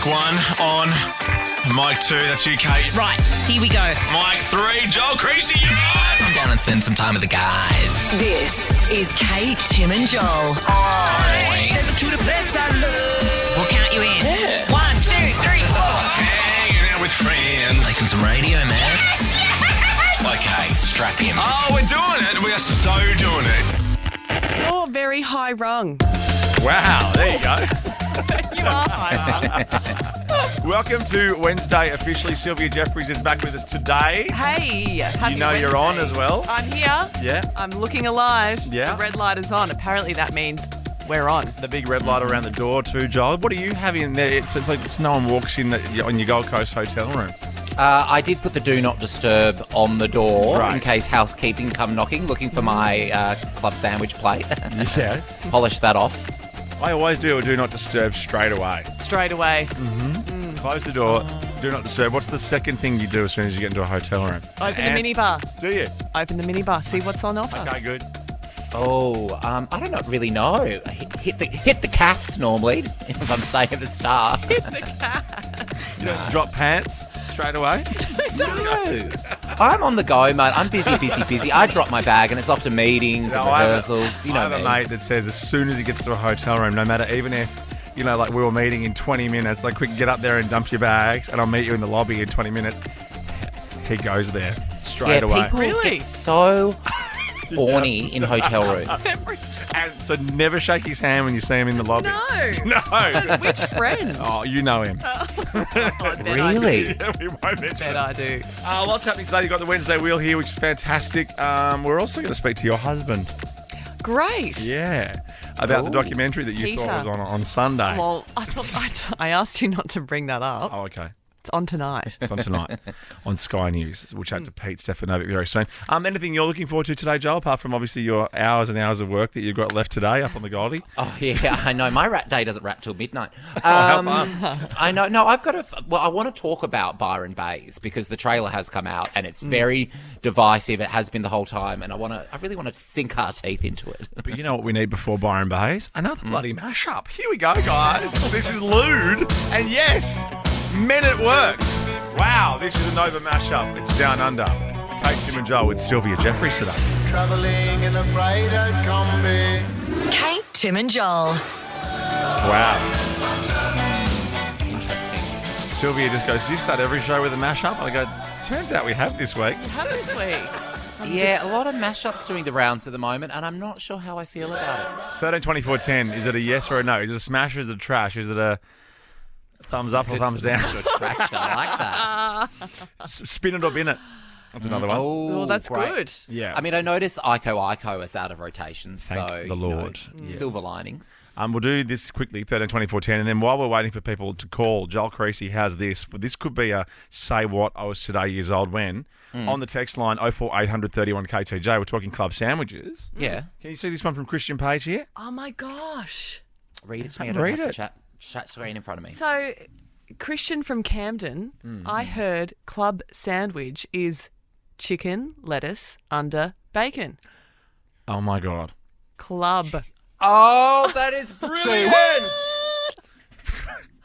1 on. Mic 2, that's you, Kate. Right, here we go. Mic 3, Joel Creasy. Come down and spend some time with the guys. This is Kate, Tim and Joel. Take them to the place I love. We'll count you in. Yeah. 1, 2, 3, 4. Hanging out with friends. Making some radio, man. Yes! Okay, strap in. Oh, we're doing it. We are so doing it. You're very high rung. Wow, there you go. You are high rung. Welcome to Wednesday. Officially, Sylvia Jeffries is back with us today. Hey, happy You know Wednesday. you're on as well. I'm here. Yeah. I'm looking alive. Yeah. The red light is on. Apparently that means we're on. The big red light around the door too, Joel. What are you having in there? It's like no one walks in on your Gold Coast hotel room. I did put the do not disturb on the door Right. in case housekeeping come knocking, looking for my club sandwich plate. Yes. Polish that off. I always do a do not disturb straight away. Straight away. Close the door, do not disturb. What's the second thing you do as soon as you get into a hotel room? Open the minibar. Do you? Open the minibar. See what's on offer. Okay, good. Oh, I don't really know. Hit the cast normally if I'm staying at the Star. Drop pants straight away. No. I'm on the go, mate. I'm busy. I drop my bag and it's off to meetings and rehearsals. You know I have me. a mate that says as soon as he gets to a hotel room, no matter even if, like we were meeting in 20 minutes, like quick, get up there and dump your bags and I'll meet you in the lobby in 20 minutes. He goes there straight away. People Really? get so horny in hotel rooms. And so never shake his hand when you see him in the lobby. No. No. Which friend? Oh, you know him. Really? Yeah, we won't mention Bet it. I do. Lots happening today. You've got the Wednesday Wheel here, which is fantastic. We're also going to speak to your husband. Great. Yeah. About the documentary that you Peter. thought was on Sunday. Well, I asked you not to bring that up. Oh, okay. It's on tonight. It's on tonight on Sky News. We'll chat to Pete Stefanovic very soon. Anything you're looking forward to today, Joel, apart from obviously your hours and hours of work that you've got left today up on the Goldie? Oh, yeah, I know. My rat day doesn't wrap till midnight. How fun. I know. No, I've got I want to talk about Byron Baes because the trailer has come out and it's very divisive. It has been the whole time. And I really want to sink our teeth into it. But you know what we need before Byron Baes? Another bloody mashup. Here we go, guys. This is lewd. And yes, Men at Work. Wow, this is a Nova mashup. It's Down Under. Kate, Tim and Joel with Sylvia Jeffries today. Travelling in a freighter combi. Kate, Tim and Joel. Wow. Interesting. Sylvia just goes, do you start every show with a mashup? And I go, turns out we have this week. Have this week. Yeah, a lot of mashups doing the rounds at the moment, and I'm not sure how I feel about it. 13, 24, 10. Is it a yes or a no? Is it a smash or is it a trash? Is it a thumbs up or thumbs down? Trash, I like that. Spin it or bin it. That's another one. Oh, Well, that's great. good. Yeah. I mean, I notice Ico is out of rotation, Thank so the Lord. silver linings. We'll do this quickly, 13, 24, 10. And then while we're waiting for people to call, Joel Creasy has this. But this could be a say what I was today years old when. On the text line 04800 31 KTJ, we're talking club sandwiches. Yeah. Can you see this one from Christian Page here? Oh my gosh. Read it to me. I don't Read have it. the chat screen in front of me. So, Christian from Camden, I heard club sandwich is chicken, lettuce, under bacon. Oh, my God. Club. Oh, that is brilliant!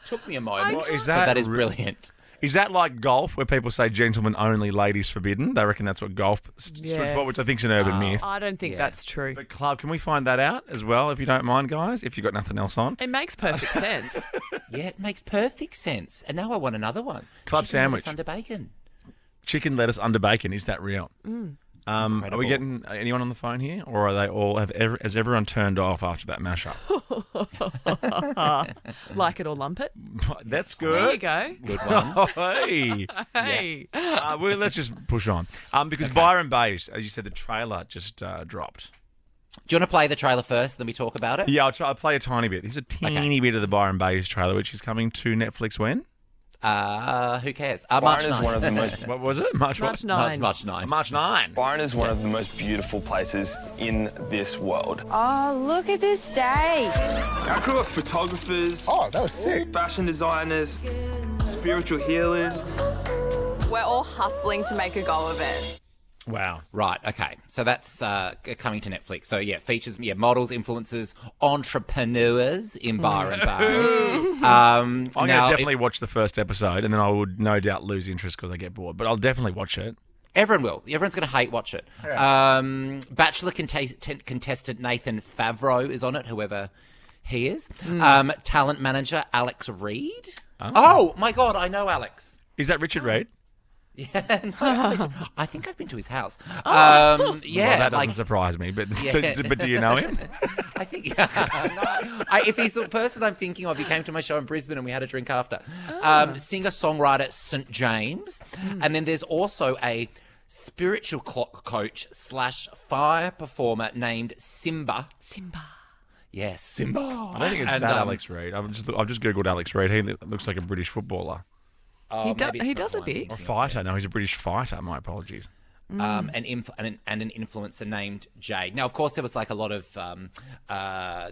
Took me a moment. What is But that? that is brilliant. Is that like golf, where people say gentlemen only, ladies forbidden? They reckon that's what golf stood Yes. for, which I think is an urban myth. I don't think Yeah. that's true. But club, can we find that out as well, if you don't mind, guys? If you've got nothing else on. It makes perfect sense. Yeah, it makes perfect sense. And now I want another one. Club Chicken sandwich. lettuce under bacon. Chicken, lettuce, under bacon. Is that real? Are we Incredible. getting anyone on the phone here, or are they all? Has everyone turned off after that mashup? Like it or lump it. That's There you good. go. Good one. Hey. Hey. Well, let's just push on. Because Byron Baes, as you said, the trailer just dropped. Do you want to play the trailer first, then we talk about it? Yeah, I'll play a tiny bit. Here's a teeny bit of the Byron Baes trailer, which is coming to Netflix when? Who cares? March Byron is 9. one of the most What was it? March what? March 9. March 9. March 9. Byron is one of the most beautiful places in this world. Oh, look at this day. Our crew of photographers, Oh, that was sick. fashion designers, spiritual healers. We're all hustling to make a go of it. Wow. Right, okay. So that's coming to Netflix. So, features models, influencers, entrepreneurs in Byron Bay. I'm going to definitely watch the first episode, and then I would no doubt lose interest because I get bored. But I'll definitely watch it. Everyone will. Everyone's going to hate watch it. Yeah. Bachelor contestant Nathan Favreau is on it, whoever he is. Talent manager Alex Reid. Oh, my God, I know Alex. Is that Richard Reid? Yeah, no, I think I've been to his house. Well, that doesn't surprise me. But but do you know him? I think if he's the person I'm thinking of, he came to my show in Brisbane and we had a drink after. Singer-songwriter St. James, and then there's also a spiritual coach / fire performer named Simba. Yes, Simba. I don't think it's that Alex Reid. I've just googled Alex Reid. He looks like a British footballer. He does a bit. Or fighter. No, he's a British fighter. My apologies. An influencer named Jade. Now, of course, there was like a lot of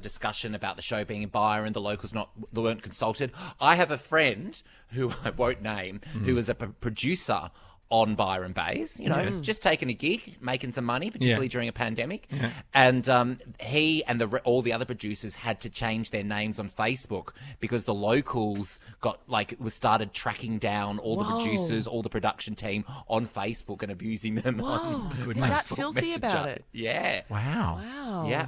discussion about the show being in Byron. The locals weren't consulted. I have a friend who I won't name, who is a producer on Byron Baes, just taking a gig, making some money, particularly during a pandemic. Yeah. And he and all the other producers had to change their names on Facebook because the locals started tracking down all the producers, all the production team on Facebook and abusing them on Facebook that filthy Messenger. about it. Yeah. Wow. Yeah.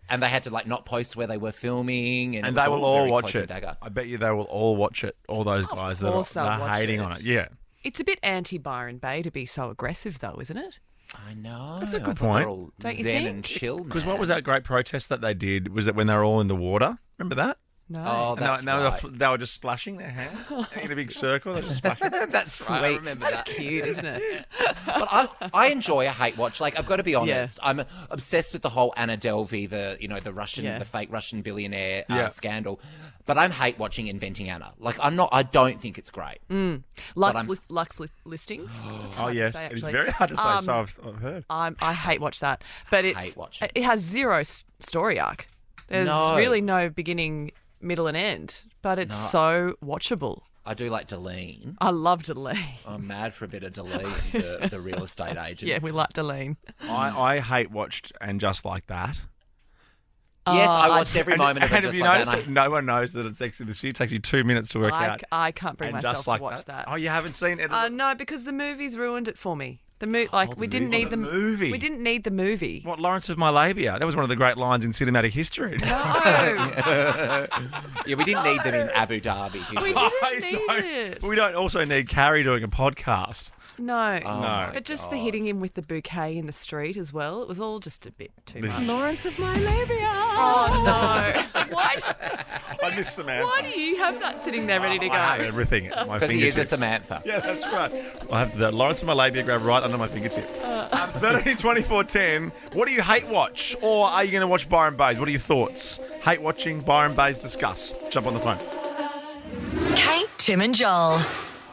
And they had to not post where they were filming, and they will all watch it. I bet you they will all watch it. All those guys that are hating on it. Yeah. It's a bit anti-Byron Bay to be so aggressive, though, isn't it? I know. That's a good point. They're all zen and chill, because what was that great protest that they did? Was it when they were all in the water? Remember that? No. Oh, that's right. They were just splashing their hands in a big circle. They're just splashing. That's Sweet. right. I remember that. That's cute, isn't it? But I enjoy a hate watch. I've got to be honest. Yeah. I'm obsessed with the whole Anna Delvey, the Russian, the fake Russian billionaire scandal. But I'm hate watching Inventing Anna. I don't think it's great. Lux listings. Oh yes, it is very hard to say. So I've heard. I hate watch that, but it has zero story arc. There's really no beginning, middle, and end. But it's so watchable. I do like Deleen. I love Deleen. I'm mad for a bit of Deleen, the real estate agent. Yeah, we like Deleen. I hate watched And Just Like That. Yes, I watched every moment of it. Just like that. No one knows that it's Sex and the City. It takes you 2 minutes to work out. I can't bring myself to watch that. Oh, you haven't seen it? No, because the movie's ruined it for me. We didn't need the movie. We didn't need the movie. What, Lawrence of My Labia? That was one of the great lines in cinematic history. No. Yeah, we didn't need them in Abu Dhabi. We didn't need it. We don't also need Carrie doing a podcast. No. No. But just the hitting him with the bouquet in the street as well. It was all just a bit too much. Lawrence of my labia. Oh, no. Why? I miss Samantha. Why do you have that sitting there ready to go? I have everything at my Because he is a fingertips. Samantha. Yeah, that's right. I have the Lawrence of My Labia grabbed right under my fingertip. 13, 24, 10. What do you hate watch? Or are you going to watch Byron Baes? What are your thoughts? Hate watching Byron Baes? Discuss. Jump on the phone. Kate, Tim and Joel.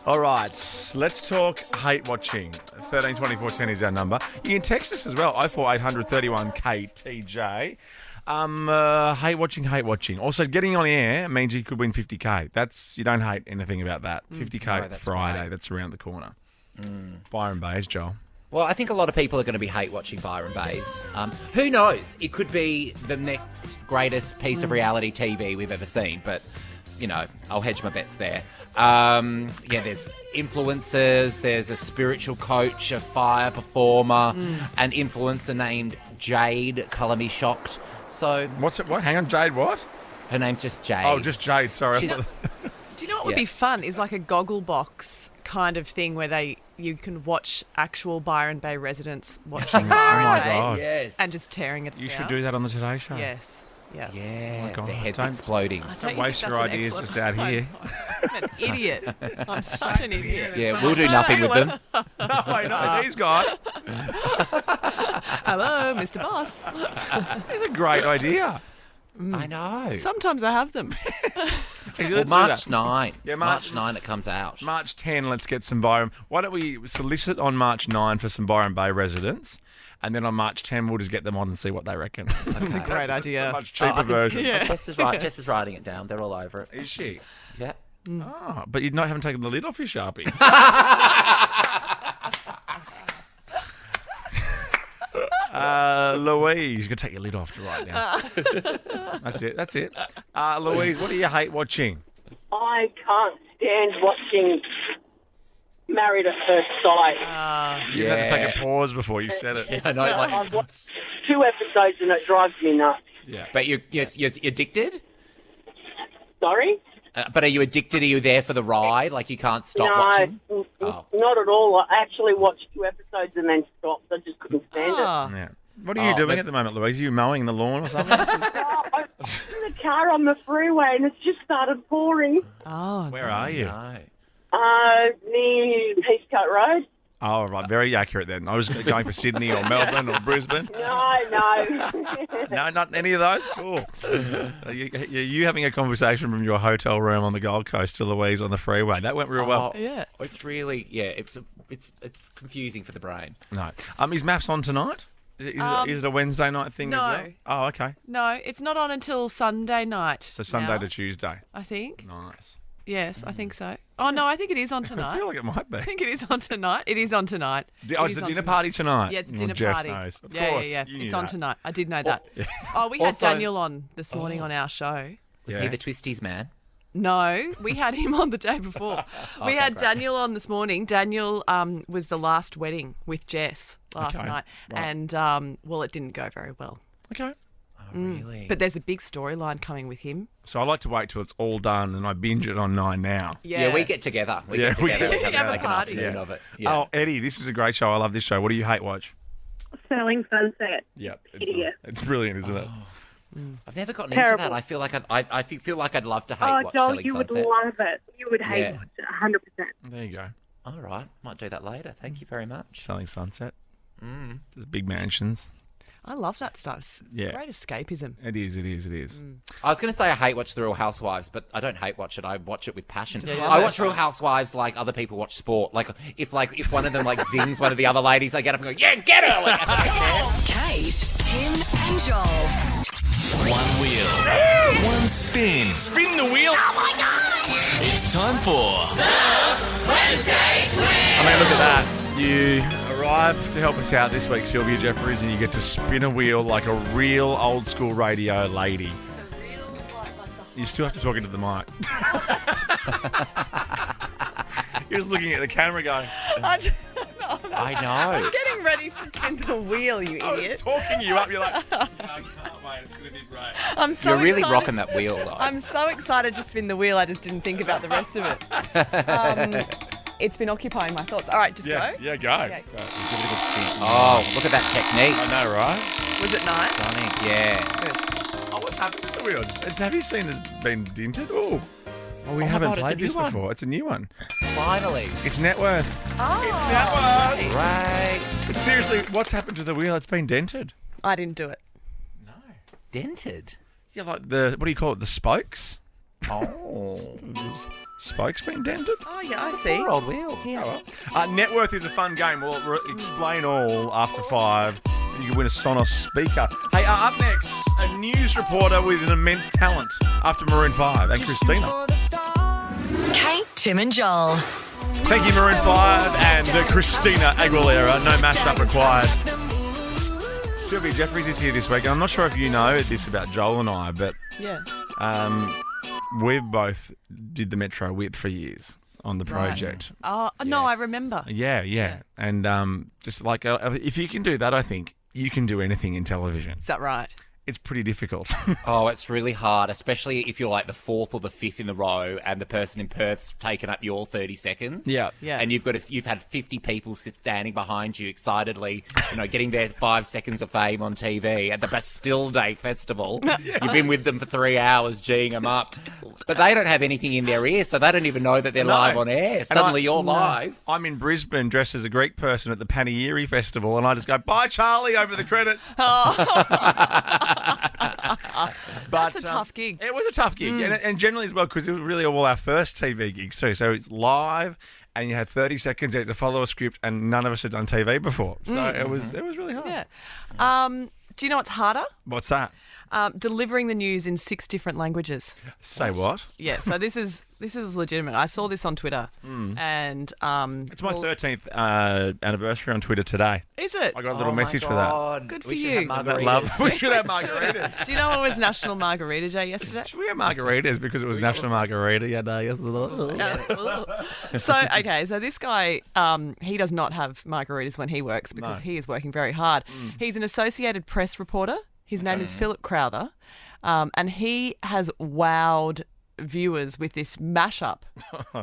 All right, let's talk hate watching. 13 24 10 is our number. You can text us as well. 04800 31 KTJ. Hate watching. Also, getting on air means you could win 50k. You don't hate anything about that. 50k that's Friday. great. That's around the corner. Byron Baes, Joel. Well, I think a lot of people are going to be hate watching Byron Baes. Who knows? It could be the next greatest piece of reality TV we've ever seen, but I'll hedge my bets there. There's influencers, there's a spiritual coach, a fire performer, an influencer named Jade, Colour Me Shocked. So What's it? What? Hang on, Jade, what? her name's just Jade. Oh, just Jade, sorry. She's- Do you know what would be fun? Is like a goggle box kind of thing where you can watch actual Byron Bay residents watching Byron my Bay God. Yes. and just tearing it You down. should do that on the Today Show. Yes. Yeah. Yeah, my God, their head's don't- exploding. Don't waste your ideas just out here. I'm an idiot. I'm such an idiot. Yeah, we'll do nothing with them. No, these guys. Hello, Mr. Boss. It's a great idea. I know. Sometimes I have them. Well, March 9. Yeah, March 9 it comes out. March 10, let's get some Byron. Why don't we solicit on March 9 for some Byron Bay residents, and then on March 10 we'll just get them on and see what they reckon. That's a great A idea. much cheaper version. Jess is writing it down. They're all over it. Is she? Yeah. Oh, but you haven't taken the lid off your Sharpie. Louise, you're going to take your lid off to write down. That's it. Louise, what do you hate watching? I can't stand watching Married at First Sight. You had to take a pause before you said it. Yeah, I know. I've watched 2 episodes and it drives me nuts. Yeah. But you're addicted? Sorry? But are you addicted? Are you there for the ride? Like you can't stop watching? Oh. Not at all. I actually watched 2 episodes and then stopped. I just couldn't stand it. Yeah. What are you doing at the moment, Louise? Are you mowing the lawn or something? I'm in the car on the freeway and it's just started pouring. Oh, Where are you? No. Near Heathcote Road. Oh, right. Very accurate then. I was going for Sydney or Melbourne or Brisbane. No. No, not any of those? Cool. Are you having a conversation from your hotel room on the Gold Coast to Louise on the freeway? That went real well. yeah. It's really, it's confusing for the brain. No. Is Maps on tonight? Is it a Wednesday night thing as no. well? Oh, okay. No, it's not on until Sunday night. So Sunday now, to Tuesday. I think. Nice. Yes, I think so. Oh, no, I think it is on tonight. I feel like it might be. I think it is on tonight. It is on tonight. It's a dinner party tonight? Yeah, it's a Well, dinner Jess party. knows. Of Yeah, course. yeah. You knew It's on that. tonight. I did know that. Oh, we had Also- Daniel on this morning on our show. Was he the Twisties man? No, we had him on the day before. We had great. Daniel on this morning. Daniel was the last wedding with Jess last Okay, night. right. And, well, it didn't go very well. Okay. Oh, really? But there's a big storyline coming with him. So I like to wait till it's all done and I binge it on 9 now. Yeah, we get together. We Yeah, get we together. get- We have a like an party. afternoon Yeah. of it. Yeah. Oh, Eddie, this is a great show. I love this show. What do you hate watch? Selling Sunset. Yep. Idiot. It's brilliant, isn't it? I've never gotten Terrible. into that. I feel like I feel like I'd love to hate Oh, watch Joel, Selling you would Sunset. love it. You would hate Yeah. it 100%. There you go. All right, might do that later. Thank you very much. Selling Sunset. There's big mansions. I love that stuff. It's Yeah. great escapism. It is. I was going to say I hate watch The Real Housewives, but I don't hate watch it. I watch it with passion. love I it. watch Real Housewives like other people watch sport. Like if one of them zings one of the other ladies, I get up and go, yeah, get her! Like, Kate, Tim, and Joel. One wheel. One spin. Spin the wheel. Oh my God! It's time for I mean, look at that. You arrive to help us out this week, Sylvia Jeffries, and you get to spin a wheel like a real old school radio lady. You still have to talk into the mic. You're just looking at the camera going, I know. I'm getting ready to spin the wheel, you I was idiot. talking you up. You're like, I can't wait. It's going to be great. I'm so You're really excited. rocking that wheel, though. I'm so excited to spin the wheel. I just didn't think about the rest of it. It's been occupying my thoughts. All right, just Yeah, go. yeah, go. Okay. Oh, look at that technique. I know, right? Was it nice? Stunning. Yeah. Oh, what's happened to the wheel? Have you seen it's been dented? Oh. Well, we Oh my haven't God, it's a played new this one. before. It's a new one. Finally. It's Networth. Oh, Right. But seriously, what's happened to the wheel? It's been dented. I didn't do it. Dented. Yeah, like what do you call it? The spokes? Oh. The spokes been dented? Oh, yeah, I see. Poor old wheel. Yeah. Networth is a fun game. We'll explain all after 5. You can win a Sonos speaker. Hey, up next, a news reporter with an immense talent after Maroon 5 and Christina. Kate, Tim, and Joel. Thank you, Maroon 5 and Christina Aguilera. No mashup required. Sylvia Jeffries is here this week. And I'm not sure if you know this about Joel and I, but Yeah. we've both did the Metro Whip for years on the project. Oh, no, I Yes. remember. Yeah. And just like, if you can do that, I think you can do anything in television. Is that right? It's pretty difficult. Oh, it's really hard, especially if you're like the 4th or the 5th in the row and the person in Perth's taken up your 30 seconds. Yeah. And you've had 50 people standing behind you excitedly, getting their 5 seconds of fame on TV at the Bastille Day Festival. You've been with them for 3 hours, geeing them up. But they don't have anything in their ear, so they don't even know that they're live on air. Suddenly you're live. I'm in Brisbane dressed as a Greek person at the Panegyri Festival, and I just go, bye, Charlie, over the credits. That's a tough gig. It was a tough gig, and generally as well, because it was really all our first TV gigs too. So it's live, and you had 30 seconds to follow a script, and none of us had done TV before. So it was really hard. Yeah. Do you know what's harder? What's that? delivering the news in 6 different languages. Say what? Yeah, so this is legitimate. I saw this on Twitter, and It's my 13th anniversary on Twitter today. Is it? I got a little message for that. Good for we you. Should have margaritas. We should have margaritas. Do you know it was National Margarita Day yesterday? Should we have margaritas because it was National Margarita Day yesterday? So this guy, he does not have margaritas when he works because he is working very hard. He's an Associated Press reporter. His name is Philip Crowther, and he has wowed viewers with this mashup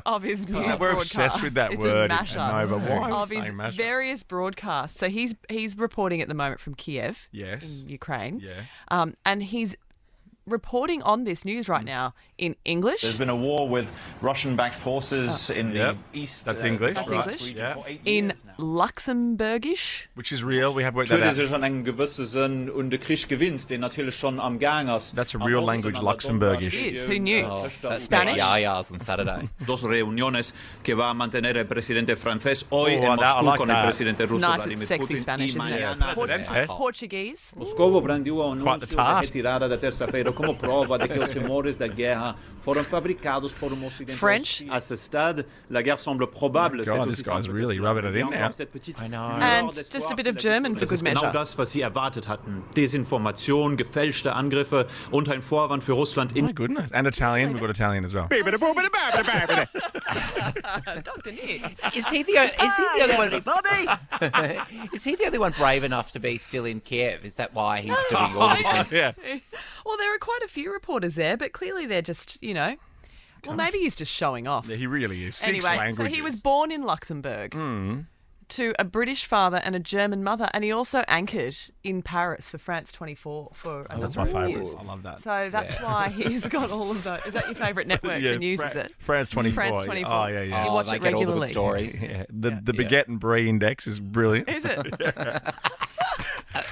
of his news We're broadcasts. obsessed with that it's word. A mashup I know, but why of are we his saying mashup? various broadcasts. So he's reporting at the moment from Kiev, Yes. in Ukraine, Yeah. and he's reporting on this news right now in English. There's been a war with Russian-backed forces in the east. That's English, That's right? English. Yeah. For 8 In years now. Luxembourgish. Which is real. We have worked that out. schon einen gewissen und der Krieg gewinnt, den natürlich schon am Gang ist. That's a real language, Luxembourgish. It is. Who knew? That's Spanish. Yayas on Saturday. Dos reuniones que va a mantener el presidente francés hoy Oh, en I Moscú like con that. el presidente It's ruso nice, Vladimir it's sexy Putin Spanish, y isn't it? mañana. Portuguese. Moscovo brandiu o Quite the anúncio da tart. retirada da terça-feira como prova de que os temores da guerra foram fabricados por ocidente. French. À ce stade, la guerre semble probable. God, this guy's really rubbing it in now. I know. And just a bit of German for Es good ist genau measure. das, was sie erwartet hatten. Desinformation, gefälschte Angriffe und ein Vorwand für Russland in My goodness. And Italian. We've got Italian as well. Dr. Nick. Is he the only one? Is he the only one brave enough to be still in Kiev? Is that why he's doing all these things? Yeah. Well, there are quite a few reporters there, but clearly they're just, well, maybe he's just showing off. Yeah, he really is. 6 Anyway, languages. so he was born in Luxembourg to a British father and a German mother, and he also anchored in Paris for France 24 for a That's number my of favourite. years. I love that. So that's why he's got all of those. Is that your favourite network for news, is it? France 24. France 24. Oh, yeah, yeah. You watch they it get all the regularly. good stories. Yeah, the Baguette and Brie index is brilliant. Is it?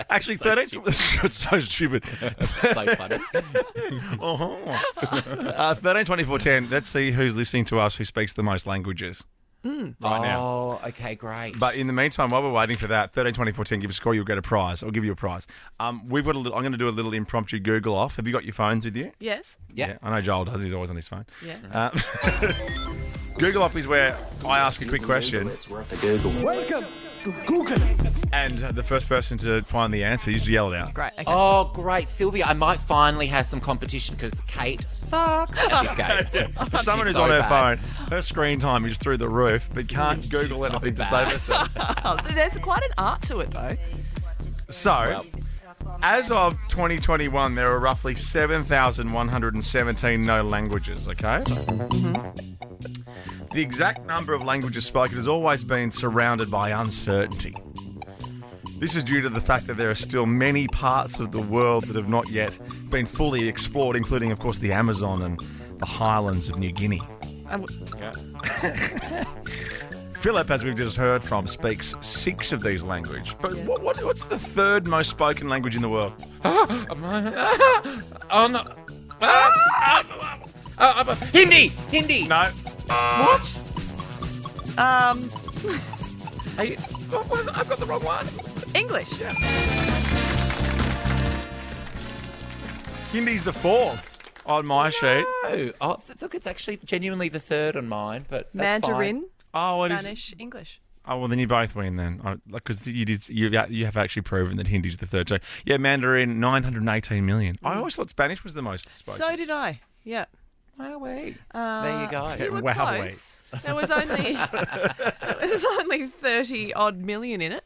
Actually, 13. It's so stupid. So funny. 13, 24, 10. Let's see who's listening to us who speaks the most languages right now. Oh, okay, great. But in the meantime, while we're waiting for that, 13, 24, 10, give a score, you'll get a prize. I'll give you a prize. We've got I'm going to do a little impromptu Google off. Have you got your phones with you? Yes. Yeah. I know Joel does. He's always on his phone. Yeah. Google off is where I ask a quick question. It's worth a Google. Welcome to Google. And the first person to find the answer is yell it out. Great. Okay. Oh, great. Sylvia, I might finally have some competition because Kate sucks at this game. For someone who's so on her bad. phone, her screen time is through the roof, but can't Google so anything to bad. save herself. Oh, there's quite an art to it, though. So, as of 2021, there are roughly 7,117 known languages, okay? The exact number of languages spoken has always been surrounded by uncertainty. This is due to the fact that there are still many parts of the world that have not yet been fully explored, including, of course, the Amazon and the highlands of New Guinea. Philip, as we've just heard from, speaks 6 of these languages. But what's the third most spoken language in the world? Hindi! No. What? I've got the wrong one. English. Hindi's the 4th on my sheet. Oh, look, it's actually genuinely the 3rd on mine, but that's Mandarin, fine. Oh, it is. Spanish, English. Oh, well, then you both win then. Because you have actually proven that Hindi's the 3rd. So, yeah, Mandarin, 918 million. I always thought Spanish was the most spoken. So did I. Yeah. Wowee. There you go. You were Wowee. close. There was only 30 odd million in it.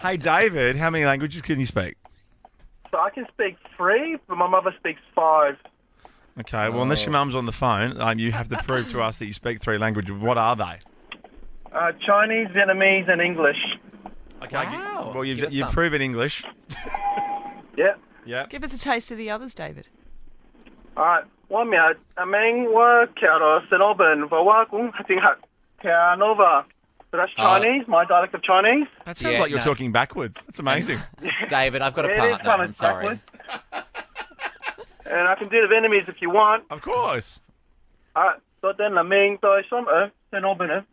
Hey, David, how many languages can you speak? So I can speak 3, but my mother speaks 5. Okay, well, unless your mum's on the phone, you have to prove to us that you speak 3 languages. What are they? Chinese, Vietnamese, and English. Okay. Wow. Well, Give us you've some. proven English. Yeah. Yeah. Give us a taste of the others, David. All right. 我名阿明我騎到聖羅賓，我講正係Canova. So that's Chinese, my dialect of Chinese. That sounds like you're talking backwards. That's amazing. David, I've got a It is partner. coming I'm sorry. backwards. And I can do the Vietnamese if you want. Of course. All right. So then là mình tôi sống ở聖羅賓.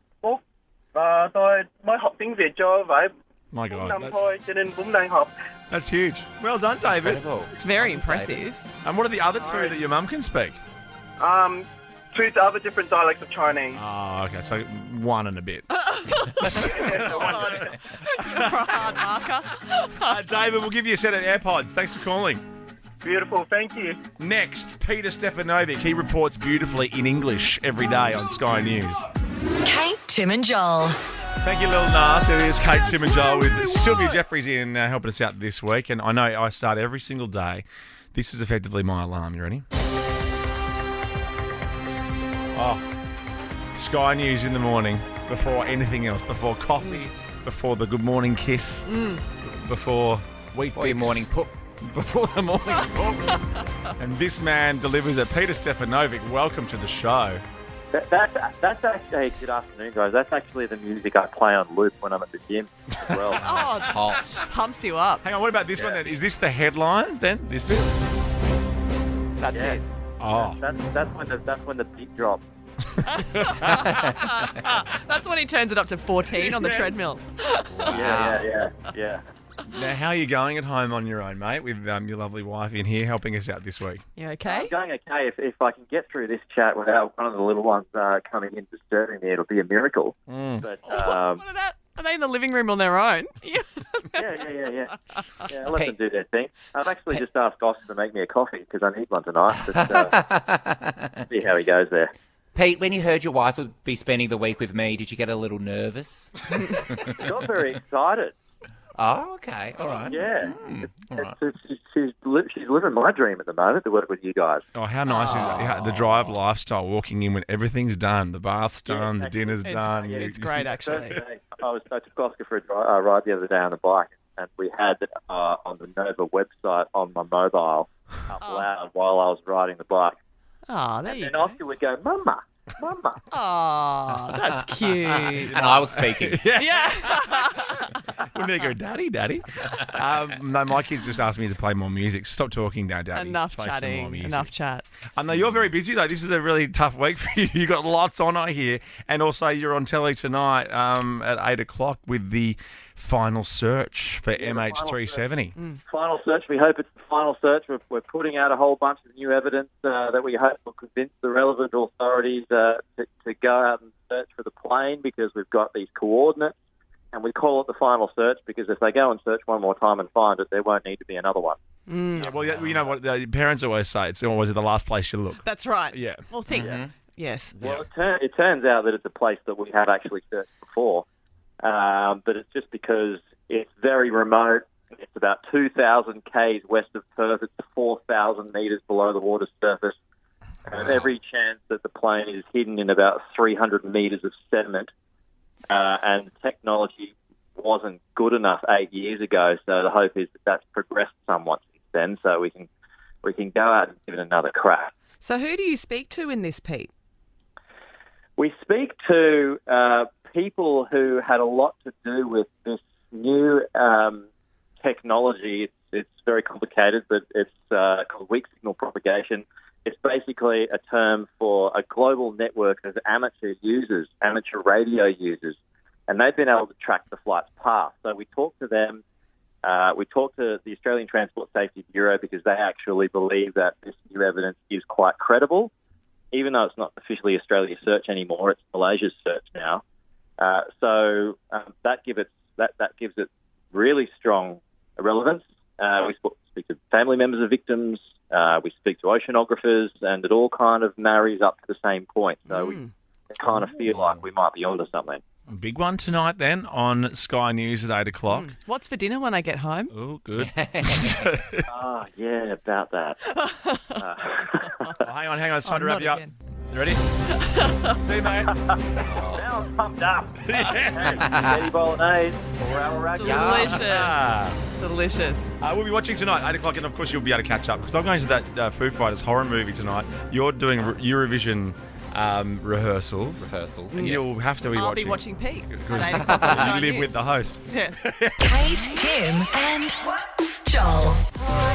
Tôi mới học tiếng Việt cho vậy My God. That's huge. Well done, David. Incredible. It's very impressive. And what are the other two that your mum can speak? Two other different dialects of Chinese. Oh, okay. So one and a bit. Hard marker. David, we'll give you a set of AirPods. Thanks for calling. Beautiful, thank you. Next, Peter Stefanovic. He reports beautifully in English every day on Sky News. Kate, Tim and Joel. Thank you, Lil Nas. It is Kate, Tim and Joel with Sylvia Jeffries in helping us out this week. And I know I start every single day. This is effectively my alarm. You ready? Oh, Sky News in the morning, before anything else, before coffee, before the good morning kiss, before wheat Before your bix, morning poop. before the morning poop. And this man delivers it. Peter Stefanovic, welcome to the show. That's actually, good afternoon, guys. That's actually the music I play on loop when I'm at the gym as well. Oh, it's Hot. pumps you up. Hang on, what about this one then? Is this the headlines then? This bit? That's it. Oh. That's when the beat drops. That's when he turns it up to 14 on the treadmill. Yeah. Now, how are you going at home on your own, mate, with your lovely wife in here helping us out this week? You okay? I'm going okay. If I can get through this chat without one of the little ones coming in disturbing me, it'll be a miracle. But What are that? Are they in the living room on their own? Yeah, let them do their thing. I've actually just asked Goss to make me a coffee because I need one tonight. But, see how he goes there. Pete, when you heard your wife would be spending the week with me, did you get a little nervous? Got very excited. Oh, okay. All right. Yeah. All right. She's living my dream at the moment to work with you guys. Oh, how nice is that? The drive lifestyle, walking in when everything's done. The bath's done, the dinner's done. It's great, actually. I took Oscar for a ride the other day on the bike, and we had on the Nova website on my mobile up loud while I was riding the bike. Oh, there you And go. Oscar would go, Mama. Oh, that's cute. And I was speaking. Yeah. Wouldn't they go, Daddy? No, my kids just asked me to play more music. Stop talking now, Daddy. Enough Play some more chatting. music. Enough chat. No, you're very busy, though. This is a really tough week for you. You've got lots on, I hear. And also, you're on telly tonight at 8 o'clock with the final search for MH370. Final search. We hope it's the final search. We're putting out a whole bunch of new evidence that we hope will convince the relevant authorities to go out and search for the plane because we've got these coordinates. And we call it the final search because if they go and search one more time and find it, there won't need to be another one. Yeah, well, you know what the parents always say. It's always the last place you look. That's right. Yeah. Well, yes. Well, it turns out that it's a place that we have actually searched before, but it's just because it's very remote. It's about 2,000 k's west of Perth. It's 4,000 metres below the water surface. And every chance that the plane is hidden in about 300 metres of sediment. And technology wasn't good enough 8 years ago, so the hope is that that's progressed somewhat since then, so we can go out and give it another crack. So who do you speak to in this, Pete? We speak to people who had a lot to do with this new technology. It's very complicated, but it's called weak signal propagation. It's basically a term for a global network of amateur users, amateur radio users, and they've been able to track the flight's path. So we talked to them. We talked to the Australian Transport Safety Bureau because they actually believe that this new evidence is quite credible, even though it's not officially Australia's search anymore. It's Malaysia's search now. So that gives it really strong relevance. We speak to family members of victims. We speak to oceanographers, and it all kind of marries up to the same point. So we kind of feel like we might be onto something. A big one tonight then on Sky News at 8 o'clock. What's for dinner when I get home? Oh, good. Yeah, about that. Hang on. It's time to wrap you up. Again. You ready? See you, mate. Now I'm pumped up. Yeah. Spaghetti bolognese. 4 hour rack. Delicious. We'll be watching tonight, 8 o'clock, and of course you'll be able to catch up because I'm going to that Foo Fighters horror movie tonight. You're doing Eurovision rehearsals. And you'll have to be I'll watching. be watching Pete at 8 o'clock on Sky You live News. with the host. Yes. Kate, Tim and Joel.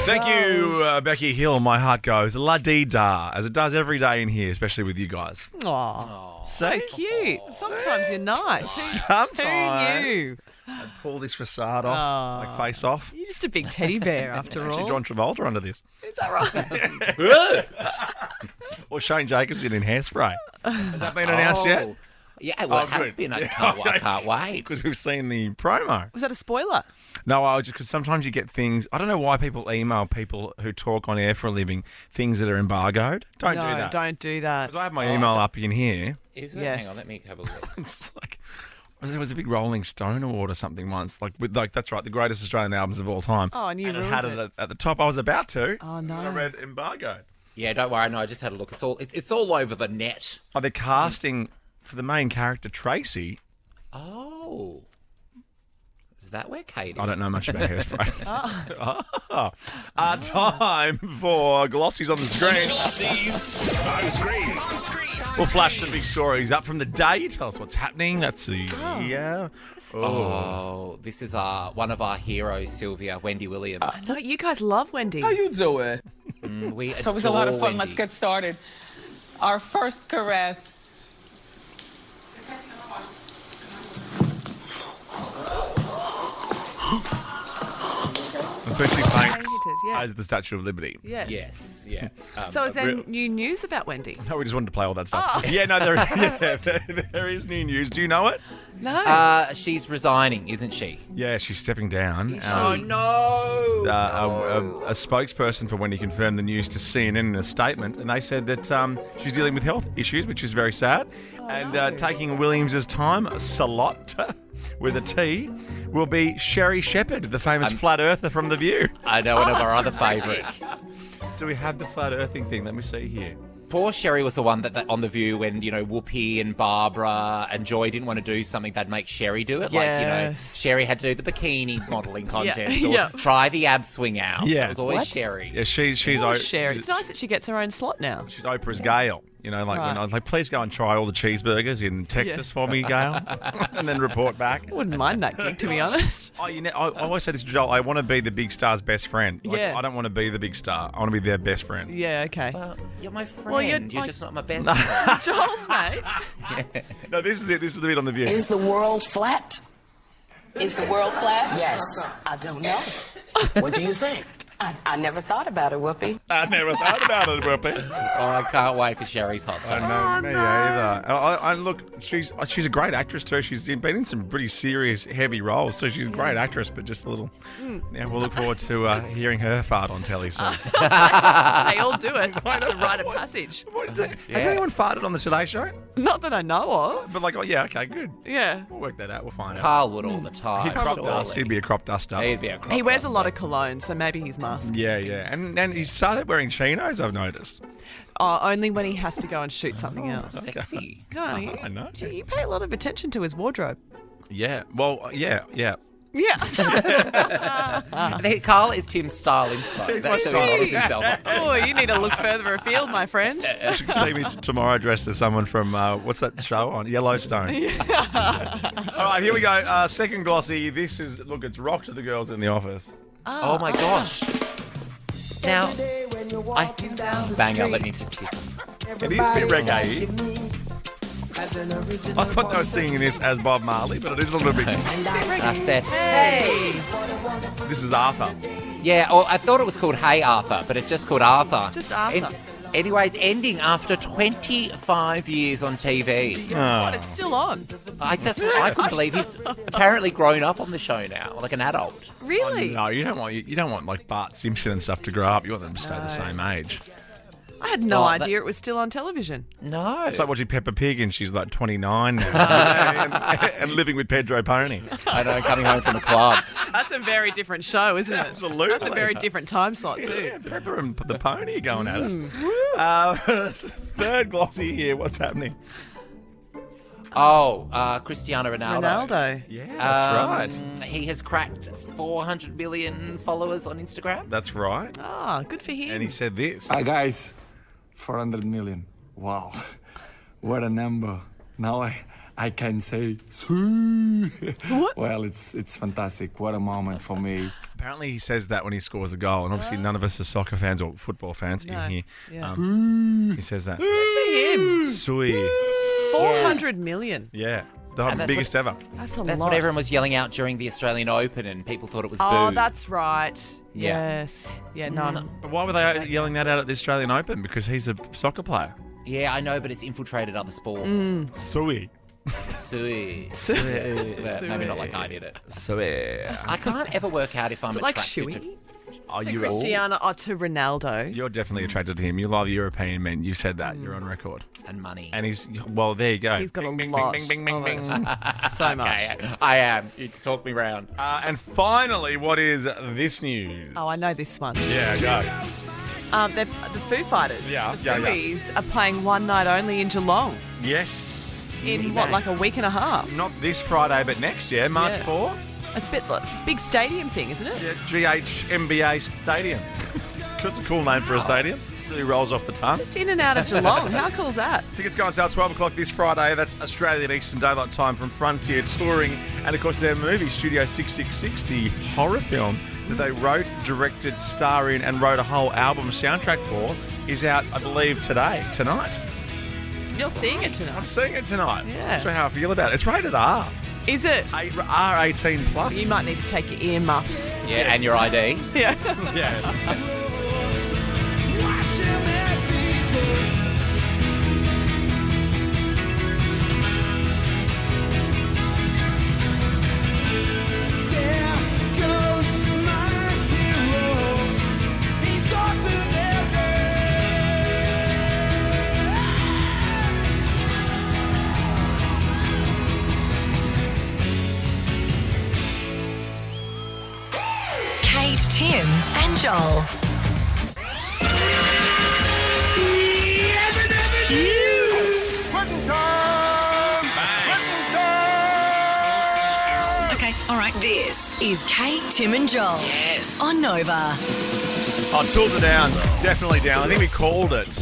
Thank you, Becky Hill. My heart goes la-dee-da, as it does every day in here, especially with you guys. Aw. So cute. Sometimes you're nice. Sometimes. Who knew? and pull this facade off, like face off. You're just a big teddy bear after Actually, all. John Travolta under this. Is that right? Or Shane Jacobson in Hairspray. Has that been announced yet? Yeah, well, it has been. I can't wait. Because we've seen the promo. Was that a spoiler? No, because sometimes you get things. I don't know why people email people who talk on air for a living things that are embargoed. Don't do that. Don't do that. Because I have my email up in here. Is it? Yes. Hang on, let me have a look. It's like there was a big Rolling Stone award or something once. That's right, the greatest Australian albums of all time. Oh, and you it ruined had it at the top. I was about to. Oh no! And I read embargoed. Yeah, don't worry. No, I just had a look. It's all over the net. Oh, they're casting for the main character Tracy. Oh. Is that where Kate is? I don't know much about Hairspray. Time for Glossy's on the screen. Glossies on screen. We'll flash some big stories up from the day. Tell us what's happening. That's easy. Yeah. Oh, this is one of our heroes, Sylvia, Wendy Williams. No, you guys love Wendy. How you doing? So it was a lot of fun. Let's get started. Our first caress. Especially paints yeah. as the Statue of Liberty. Yeah. Yes, yeah. So is there new news about Wendy? No, we just wanted to play all that stuff. Oh. Yeah, no, there is new news. Do you know it? No. She's resigning, isn't she? Yeah, she's stepping down. Oh, no. A spokesperson for Wendy confirmed the news to CNN in a statement, and they said that she's dealing with health issues, which is very sad. Taking Williams' time, Salot, with a T, will be Sherry Shepherd, the famous flat earther from The View. I know, one of our other favourites. Do we have the flat earthing thing? Let me see here. Poor Sherry was the one that on The View when, Whoopi and Barbara and Joy didn't want to do something, they'd make Sherry do it. Yes. Like, Sherry had to do the bikini modelling contest or Yeah. try the ab swing out. Yeah. It was always What? Sherry. Yeah, she's Sherry. It's nice that she gets her own slot now. She's Oprah's Gail. When I was like, please go and try all the cheeseburgers in Texas for me, Gail, and then report back. I wouldn't mind that gig, to be honest. I always say this to Joel. I want to be the big star's best friend. Yeah. I don't want to be the big star. I want to be their best friend. Yeah, okay. Well, you're my friend. Well, you're just not my best friend. Joel's mate. No, this is it. This is the bit on The View. Is the world flat? Is the world flat? Yes. I don't know. What do you think? I never thought about it, Whoopi. I never thought about it, Whoopi. Oh, I can't wait for Sherry's hot take. Me either. Look, she's a great actress too. She's been in some pretty serious, heavy roles, so she's a great actress, but just a little. Yeah, we'll look forward to hearing her fart on telly soon. They all do it. It's a rite of passage. Has anyone farted on the Today Show? Not that I know of. But okay, good. Yeah. We'll work that out. We'll find out. Carl would all the time. He'd be a crop duster. He'd be a crop He wears a duster. lot of cologne, so maybe he's masked. Yeah. And he started wearing chinos, I've noticed. Only when he has to go and shoot something else. Sexy. No, I know. You pay a lot of attention to his wardrobe. Yeah. Well, yeah. Yeah. Carl is Tim's style inspo. That's who he models himself. Oh, you need to look further afield, my friend. You should see me tomorrow dressed as someone from, what's that show on? Yellowstone. All right, here we go. Second Glossy. This is, it's rock to the girls in the office. Oh my gosh. Now, banger, let me just kiss him. It is a bit reggae. I thought they were singing this as Bob Marley, but it is a little bit. I said, hey. This is Arthur. Yeah, I thought it was called Hey Arthur, but it's just called Arthur. Just Arthur. Anyway, it's ending after 25 years on TV. What? It's still on. I couldn't believe he's apparently grown up on the show now, like an adult. Really? No, you don't want like Bart Simpson and stuff to grow up. You want them to stay the same age. I had no idea it was still on television. No. It's like watching Peppa Pig and she's like 29 now and living with Pedro Pony. I know, coming home from the club. That's a very different show, isn't it? Absolutely. That's a very different time slot too. Yeah, Peppa and the Pony are going at it. Third Glossy here. What's happening? Oh, Cristiano Ronaldo. Ronaldo. Yeah, that's right. He has cracked 400 million followers on Instagram. That's right. Ah, good for him. And he said this. Hi guys, 400 million. Wow, what a number. Now I can say, what? Well, it's fantastic. What a moment for me. Apparently he says that when he scores a goal, and obviously none of us are soccer fans or football fans in here. Yeah. He says that. Good for him. Sweet. 400 million. Yeah. The And that's biggest ever. That's a That's lot. what everyone was yelling out during the Australian Open, and people thought it was Oh, boo. that's right. Yeah. Yes. Yeah, no. But why were they yelling that out at the Australian Open? Because he's a soccer player. Yeah, I know, but it's infiltrated other sports. Sui. Sui. Sui. But maybe not like I did it. Sui. I can't ever work out if I'm Is it like attracted Shuey? to... Are To you Cristiano or to Ronaldo. You're definitely attracted to him. You love European men. You said that. You're on record. And money. And he's, well, there you go. He's got a Bing, lot. bing, bing, bing, of bing, it. bing. So much. Okay, I am. You talk me round. And finally, what is this news? Oh, I know this one. Yeah, go. They're the Foo Fighters. Yeah, the yeah, yeah. Fooies are playing one night only in Geelong Yes. in what, like a week and a half. Not this Friday, but next year, March Yeah. 4. A bit like big stadium thing, isn't it? Yeah, GHMBA Stadium. That's a cool name for a stadium. Really rolls off the tongue. Just in and out of Geelong. How cool is that? Tickets go on sale 12 o'clock this Friday. That's Australian Eastern Daylight Time from Frontier Touring. And, of course, their movie, Studio 666, the horror film that they wrote, directed, star in, and wrote a whole album soundtrack for, is out, I believe, tonight. You're seeing it tonight. I'm seeing it tonight. Yeah. That's how I feel about it. It's rated R. Is it? R18 plus. You might need to take your earmuffs. Yeah, and your ID. Yeah. Yeah. Kate, Tim, and Joel. Okay, all right. This is Kate, Tim, and Joel. Yes. On Nova. Oh, Tools are down. Definitely down. I think we called it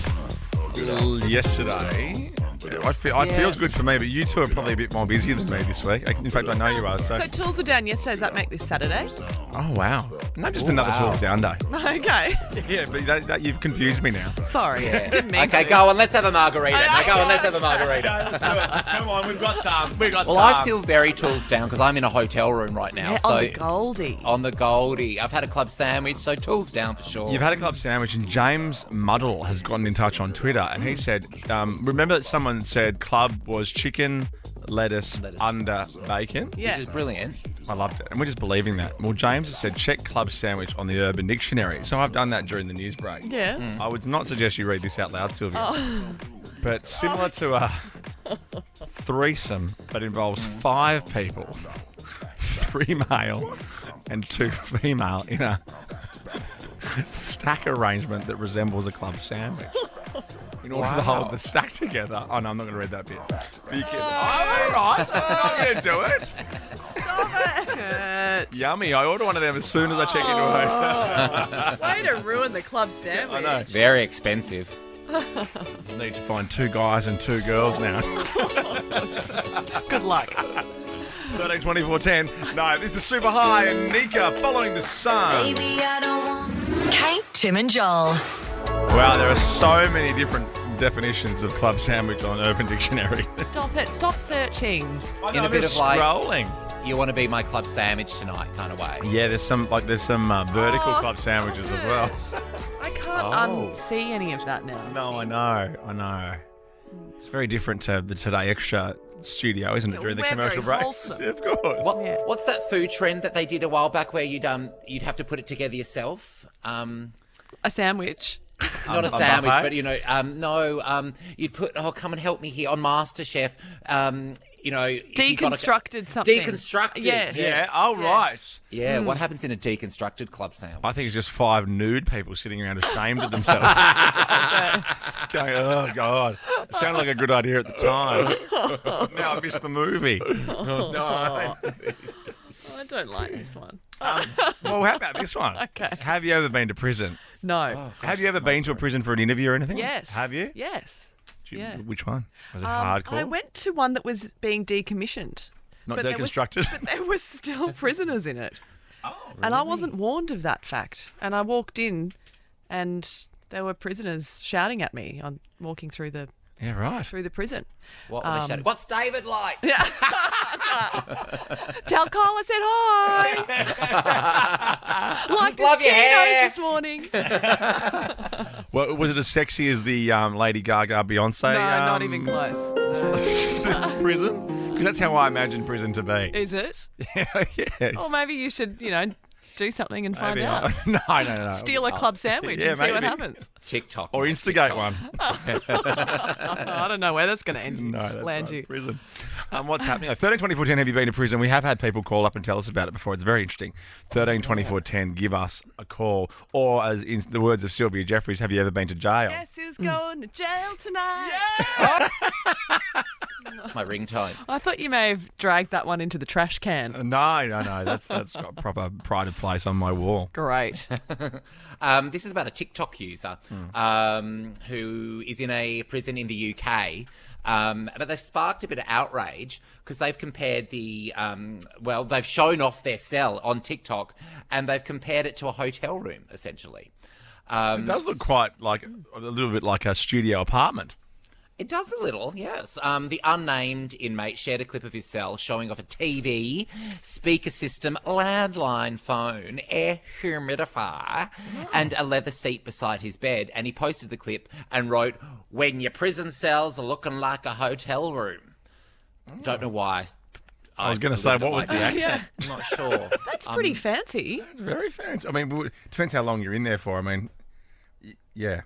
yesterday. It feels good for me, but you two are probably a bit more busy than me this week. In fact, I know you are. So Tools were down yesterday. Does that make this Saturday? oh, wow. Not just another Tools down day. Okay. Yeah, but that you've confused me now. Sorry. Yeah. Didn't mean Okay, to. go on. Let's have a margarita. Now, go on. Let's have a margarita. Let's do it. Come on, we've got some. Well, I feel very tools down because I'm in a hotel room right now. Yeah, so on the Goldie. On the Goldie. I've had a club sandwich, so tools down for sure. You've had a club sandwich, and James Muddle has gotten in touch on Twitter, and he said, remember that someone said club was chicken, lettuce under bacon? Yeah. Which is brilliant. I loved it. And we're just believing that. Well, James has said, check club sandwich on the Urban Dictionary. So I've done that during the news break. Yeah. I would not suggest you read this out loud, Sylvia. Oh. But similar to a threesome, but involves 5 people, 3 male and 2 female in a stack arrangement that resembles a club sandwich. In order to hold the stack together. Oh, no, I'm not going to read that bit. But you can, all right. I'm going to do it. Stop it. Yummy. I order one of them as soon as I check into a hotel. Way to ruin the club sandwich. I know. Very expensive. Need to find 2 guys and 2 girls now. Good luck. 13, 24, 10. No, this is Super High and Nika following the sun. Kate, Tim, and Joel. Wow, there are so many different definitions of club sandwich on Urban Dictionary. Stop it. Stop searching. In a bit of like, scrolling. You want to be my club sandwich tonight kind of way. Yeah, there's some vertical club sandwiches as well. I can't unsee any of that now. No, I know. It's very different to the Today Extra studio, isn't it, during the We're commercial very breaks? wholesome. Of course. What's that food trend that they did a while back where you'd have to put it together yourself? A sandwich. Not a a sandwich, buffet? but you'd put, come and help me here on MasterChef. Deconstructed something. Deconstructed. Yes. Yeah, right. Yeah, what happens in a deconstructed club sandwich? I think it's just 5 nude people sitting around ashamed of themselves. Going, oh, God. It sounded like a good idea at the time. Now I missed the movie. Oh, no. I don't like this one. Well, how about this one? Okay. Have you ever been to prison? No. Have you ever been to a prison for an interview or anything? Yes. Have you? Yes. Yeah. Which one? Was it hardcore? I went to one that was being decommissioned. Not but deconstructed? But there were still prisoners in it. Oh, and I wasn't warned of that fact. And I walked in and there were prisoners shouting at me on walking through the Yeah, right. through the prison. What were they shouting? What's David like? Tell Kyle I said hi. Like Love his your hair. this morning. Well, was it as sexy as the Lady Gaga Beyonce? No, not even close. Prison? Because that's how I imagine prison to be. Is it? Yes. Or maybe you should, do something and find Maybe out. not. No. Steal a club sandwich and see what happens. TikTok. Or instigate one. I don't know where that's going to end. No, that's land right. you. Prison. What's happening? 13 24 10, have you been to prison? We have had people call up and tell us about it before. It's very interesting. 13 24 10, give us a call. Or, as in the words of Sylvia Jeffries, have you ever been to jail? Guess who's going to jail tonight? That's my ringtone. I thought you may have dragged that one into the trash can. No. That's got proper pride of place on my wall. Great. This is about a TikTok user who is in a prison in the UK. But they've sparked a bit of outrage because they've compared they've shown off their cell on TikTok and they've compared it to a hotel room, essentially. It does look quite like a little bit like a studio apartment. It does a little, yes. The unnamed inmate shared a clip of his cell showing off a TV, speaker system, landline phone, air humidifier, and a leather seat beside his bed. And he posted the clip and wrote, "When your prison cells are looking like a hotel room." Don't know why. I was going to say, what was the accent? I'm not sure. That's pretty fancy. It's very fancy. I mean, it depends how long you're in there for. I mean, yeah.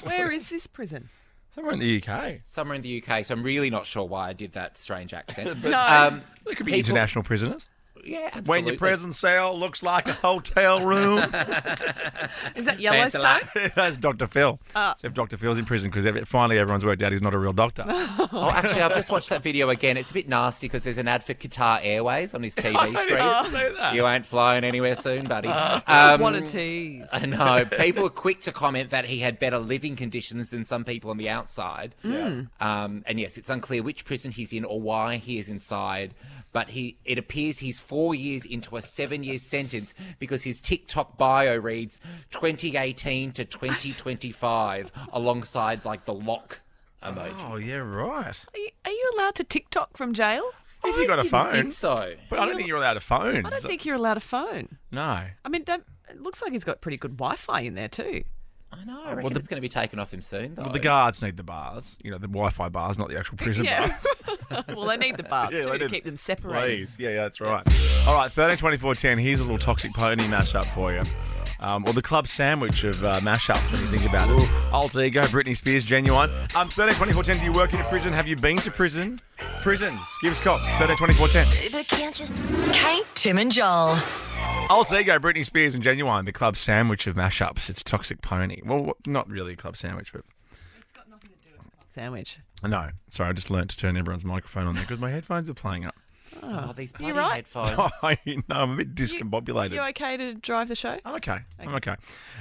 Where is this prison? Somewhere in the UK. Somewhere in the UK. So I'm really not sure why I did that strange accent. No. There could be international prisoners. Yeah, absolutely. When your prison cell looks like a hotel room. Is that Yellowstone? That's Dr. Phil. So if Dr. Phil's in prison because finally everyone's worked out he's not a real doctor. Oh, actually, I've just watched that video again. It's a bit nasty because there's an ad for Qatar Airways on his TV screen. See that. You ain't flying anywhere soon, buddy. What a tease. I know. People were quick to comment that he had better living conditions than some people on the outside. And yes, it's unclear which prison he's in or why he is inside. But it appears he's 4 years into a 7-year sentence because his TikTok bio reads 2018 to 2025 alongside like the lock emoji. Oh, yeah, right. Are you allowed to TikTok from jail? If you got a phone. I think so. But I don't think you're allowed a phone. I don't think you're allowed a phone. No. I mean, it looks like he's got pretty good Wi-Fi in there too. I know. I reckon it's going to be taken off him soon, though. Well, the guards need the bars. The Wi-Fi bars, not the actual prison bars. Well, they need the bars too to keep them separated. Please. Yeah, that's right. All right, 13 24 10. Here's a little Toxic Pony mashup for you. Or the club sandwich of mashups when you think about it. Alter Ego, Britney Spears, Genuine. 13 24 10. Do you work in a prison? Have you been to prison? Prisons. Give us a call. 13 24 10. Kate, Tim and Joel. Alter Ego, Britney Spears and Genuine, the club sandwich of mashups. It's Toxic Pony. Well, not really a club sandwich, but... It's got nothing to do with a club sandwich. No. Sorry, I just learnt to turn everyone's microphone on there because my headphones are playing up. Oh, these bloody right. headphones. No, I'm a bit discombobulated. You okay to drive the show? I'm okay. I'm okay.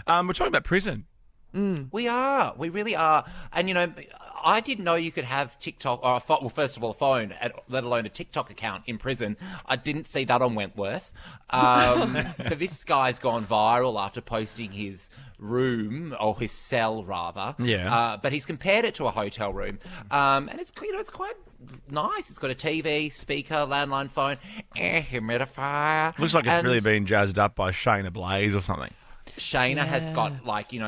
We're talking about prison. We are. We really are. And, I didn't know you could have TikTok, or first of all, a phone, let alone a TikTok account in prison. I didn't see that on Wentworth. But this guy's gone viral after posting his room, or his cell, rather. Yeah. But he's compared it to a hotel room. And it's quite nice. It's got a TV, speaker, landline phone, air humidifier. Looks like it's really been jazzed up by Shayna Blaze or something. Shayna has got,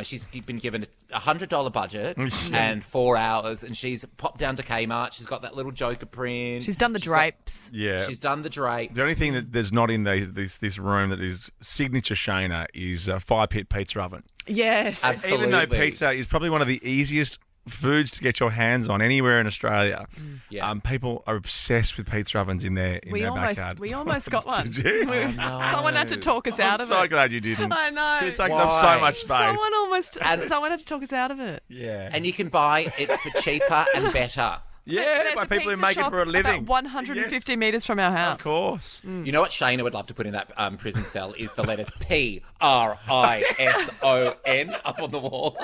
she's been given a $100 budget and 4 hours, and she's popped down to Kmart. She's got that little Joker print. She's done the drapes. She's done the drapes. The only thing that there's not in this room that is signature Shayna is a fire pit pizza oven. Yes. Absolutely. Even though pizza is probably one of the easiest foods to get your hands on anywhere in Australia. People are obsessed with pizza ovens in their backyard. We almost got one. Did you? Someone had to talk us out of it. I'm so glad you didn't. I know. It takes up so much space. Someone had to talk us out of it. Yeah. And you can buy it for cheaper and better. Yeah, There's by a people who pizza make it shop for a living. About 150 metres from our house. Of course. You know what Shayna would love to put in that prison cell is the letters PRISON up on the wall.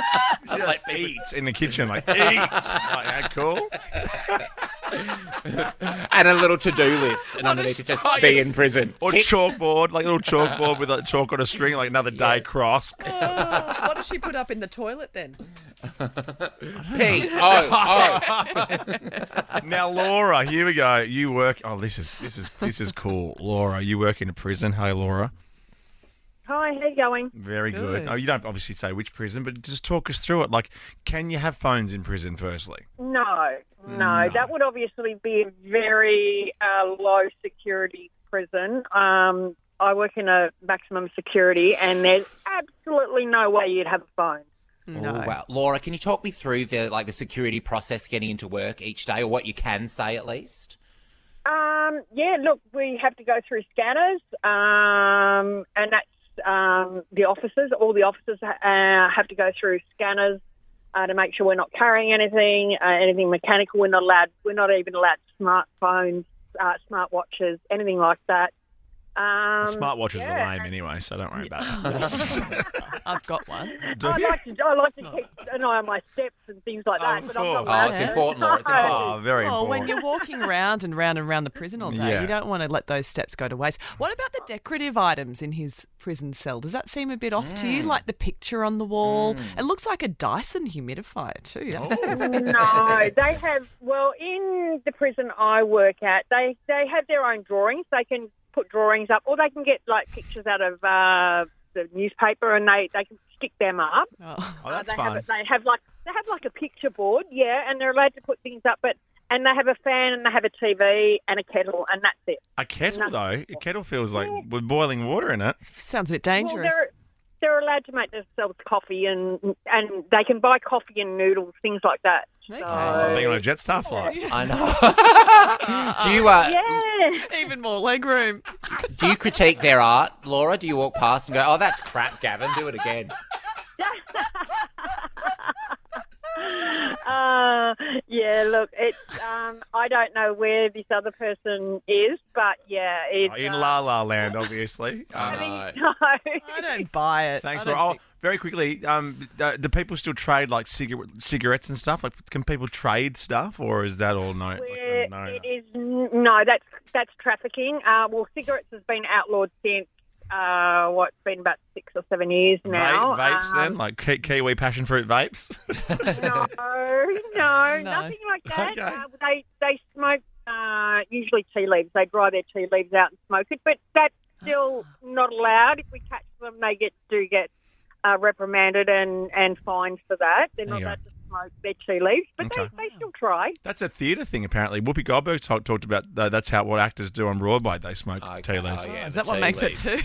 She like eat in the kitchen, like eat. Like, cool. And a little to-do list, and underneath it just be in prison. Or chalkboard, like a little chalkboard with like chalk on a string, like another day cross. What does she put up in the toilet then? P. Now, Laura, here we go. You work. Oh, this is cool. Laura, you work in a prison. Hey, Laura. Hi, how you going? Very good. Oh, you don't obviously say which prison, but just talk us through it. Like, can you have phones in prison, firstly? No. That would obviously be a very low security prison. I work in a maximum security, and there's absolutely no way you'd have a phone. No. Oh, wow. Laura, can you talk me through the security process getting into work each day, or what you can say at least? Yeah, look, we have to go through scanners, and that's the officers. All the officers have to go through scanners to make sure we're not carrying anything mechanical. We're not even allowed smartphones, smartwatches, anything like that. Smartwatches are lame anyway, so don't worry about it. I've got one. I like to keep an eye on my steps and things like that. But I'm not allowed it's to. important, Laura. It's important. Very important. When you're walking round and round and round the prison all day, you don't want to let those steps go to waste. What about the decorative items in his prison cell? Does that seem a bit off to you? Like the picture on the wall? It looks like a Dyson humidifier too. No, they have. Well, in the prison I work at, they have their own drawings. They can put drawings up, or they can get like pictures out of the newspaper, and they can stick them up. Oh, that's fun. They have like a picture board, and they're allowed to put things up, and they have a fan, and they have a TV and a kettle, and that's it. A kettle though, a kettle feels like with boiling water in it. Sounds a bit dangerous. Well, they're allowed to make themselves coffee, and they can buy coffee and noodles, things like that. Okay. So being on a Jetstar flight. I know. Do you? Even more leg room. Do you critique their art, Laura? Do you walk past and go, "Oh, that's crap, Gavin. Do it again." Look, it's I don't know where this other person is, but it's in La La Land, obviously. No. I don't buy it. Thanks, Laura. Very quickly, do people still trade like cigarettes and stuff? Like, can people trade stuff, or is that all no? It is no. That's trafficking. Well, cigarettes has been outlawed since it's been about 6 or 7 years now. Vapes then, like Kiwi passion fruit vapes. No, nothing like that. Okay. They smoke usually tea leaves. They dry their tea leaves out and smoke it, but that's still not allowed. If we catch them, they get reprimanded and fined for that. They're not allowed to smoke their tea leaves, but they still try. That's a theatre thing, apparently. Whoopi Goldberg talked about that's what actors do on Broadway. They smoke tea leaves. Is that what makes it too?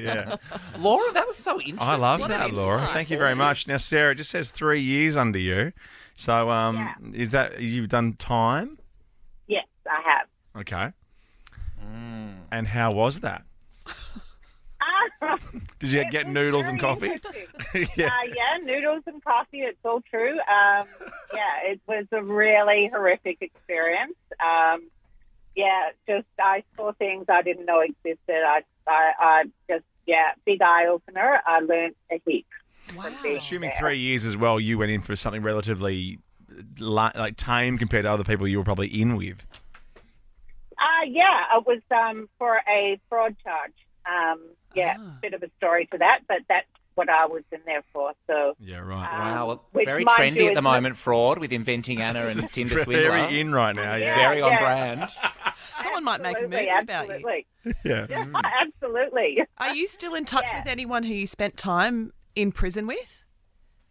Yeah. Laura, that was so interesting. I love that, Laura. Thank you very much. Now, Sarah, it just says 3 years under you. So, is that you've done time? Yes, I have. Okay. And how was that? Did you get noodles and coffee? Yeah, noodles and coffee. It's all true. It was a really horrific experience. I saw things I didn't know existed. I just big eye opener. I learned a heap. Wow. Assuming 3 years as well, you went in for something relatively like tame compared to other people you were probably in with. It was for a fraud charge. Bit of a story to that, but that's what I was in there for. So yeah, right. Wow, well, very trendy at the moment, fraud with Inventing Anna and Tinder Swindler. Very in right now. Yeah. Very on brand. Someone might make a movie about you. Yeah. Absolutely. Are you still in touch with anyone who you spent time in prison with?